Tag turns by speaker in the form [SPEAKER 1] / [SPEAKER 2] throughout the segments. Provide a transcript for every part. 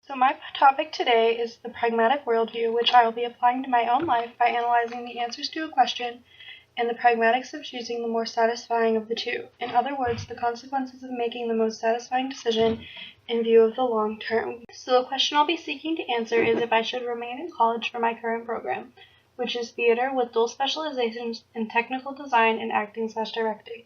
[SPEAKER 1] So my topic today is the pragmatic worldview, which I will be applying to my own life by analyzing the answers to a question and the pragmatics of choosing the more satisfying of the two. In other words, the consequences of making the most satisfying decision in view of the long term. So the question I'll be seeking to answer is if I should remain in college for my current program, which is theater with dual specializations in technical design and acting/directing.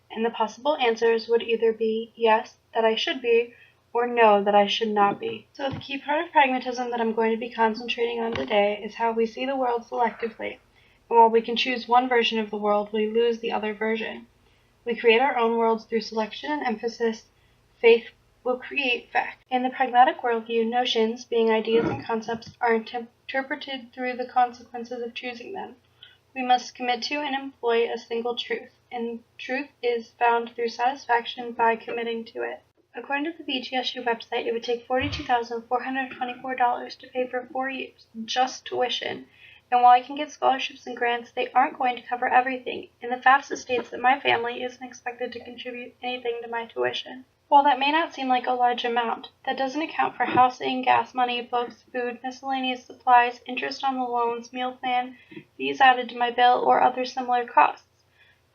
[SPEAKER 1] And the possible answers would either be yes, that I should be, or no, that I should not be. So the key part of pragmatism that I'm going to be concentrating on today is how we see the world selectively. And while we can choose one version of the world, we lose the other version. We create our own worlds through selection and emphasis. Faith will create fact. In the pragmatic worldview, notions, being ideas and concepts, are interpreted through the consequences of choosing them. We must commit to and employ a single truth, and truth is found through satisfaction by committing to it. According to the BGSU website, it would take $42,424 to pay for 4 years, just tuition. And while I can get scholarships and grants, they aren't going to cover everything, and the FAFSA states that my family isn't expected to contribute anything to my tuition. While that may not seem like a large amount, that doesn't account for housing, gas money, books, food, miscellaneous supplies, interest on the loans, meal plan, fees added to my bill, or other similar costs.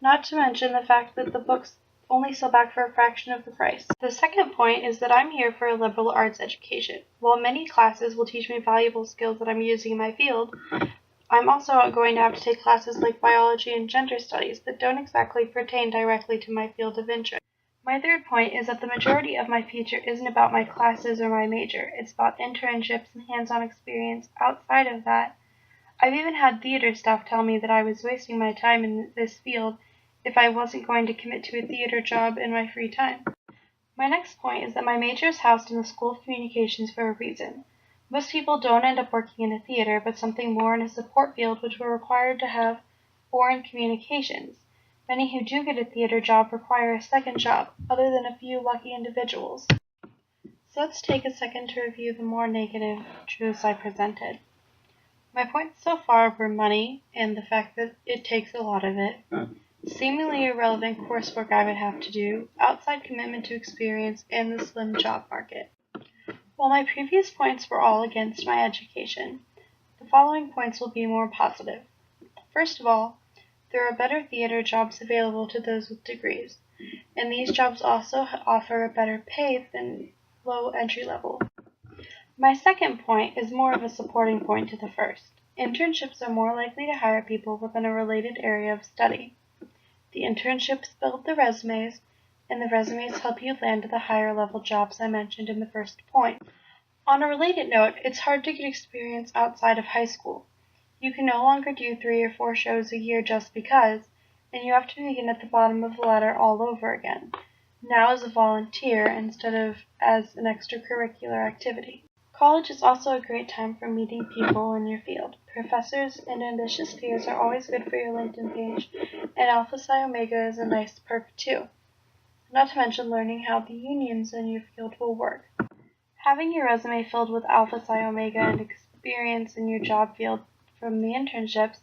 [SPEAKER 1] Not to mention the fact that the books only sell back for a fraction of the price. The second point is that I'm here for a liberal arts education. While many classes will teach me valuable skills that I'm using in my field, I'm also going to have to take classes like biology and gender studies that don't exactly pertain directly to my field of interest. My third point is that the majority of my future isn't about my classes or my major. It's about internships and hands-on experience outside of that. I've even had theater staff tell me that I was wasting my time in this field if I wasn't going to commit to a theater job in my free time. My next point is that my major is housed in the School of Communications for a reason. Most people don't end up working in a theater, but something more in a support field which we're required to have, or in communications. Many who do get a theater job require a second job, other than a few lucky individuals. So let's take a second to review the more negative truths I presented. My points so far were money, and the fact that it takes a lot of it, seemingly irrelevant coursework I would have to do, outside commitment to experience, and the slim job market. While my previous points were all against my education, the following points will be more positive. First of all, there are better theater jobs available to those with degrees, and these jobs also offer a better pay than low entry level. My second point is more of a supporting point to the first. Internships are more likely to hire people within a related area of study. The internships build the resumes, and the resumes help you land the higher level jobs I mentioned in the first point. On a related note, it's hard to get experience outside of high school. You can no longer do 3 or 4 shows a year just because, and you have to begin at the bottom of the ladder all over again, now as a volunteer instead of as an extracurricular activity. College is also a great time for meeting people in your field. Professors and ambitious peers are always good for your LinkedIn page, and Alpha Psi Omega is a nice perk too. Not to mention learning how the unions in your field will work. Having your resume filled with Alpha Psi Omega and experience in your job field from the internships,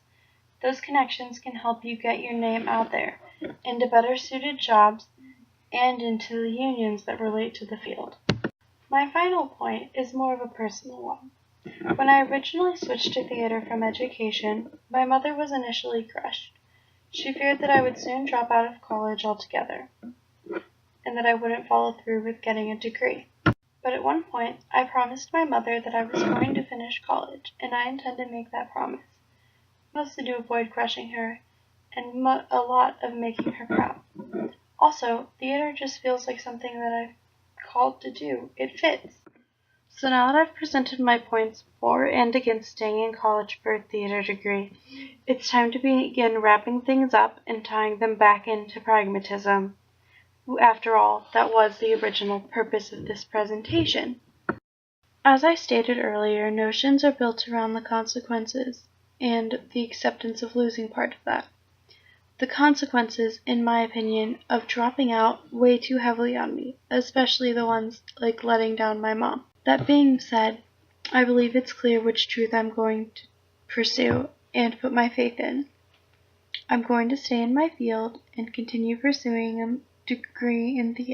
[SPEAKER 1] those connections can help you get your name out there, into better suited jobs, and into the unions that relate to the field. My final point is more of a personal one. When I originally switched to theater from education, my mother was initially crushed. She feared that I would soon drop out of college altogether, and that I wouldn't follow through with getting a degree. But at one point, I promised my mother that I was going to finish college, and I intend to make that promise, mostly to avoid crushing her, and a lot of making her proud. Also, theater just feels like something that I've called to do. It fits. So now that I've presented my points for and against staying in college for a theater degree, it's time to begin wrapping things up and tying them back into pragmatism. After all, that was the original purpose of this presentation. As I stated earlier, notions are built around the consequences and the acceptance of losing part of that. The consequences, in my opinion, of dropping out weigh too heavily on me, especially the ones like letting down my mom. That being said, I believe it's clear which truth I'm going to pursue and put my faith in. I'm going to stay in my field and continue pursuing a degree in theater.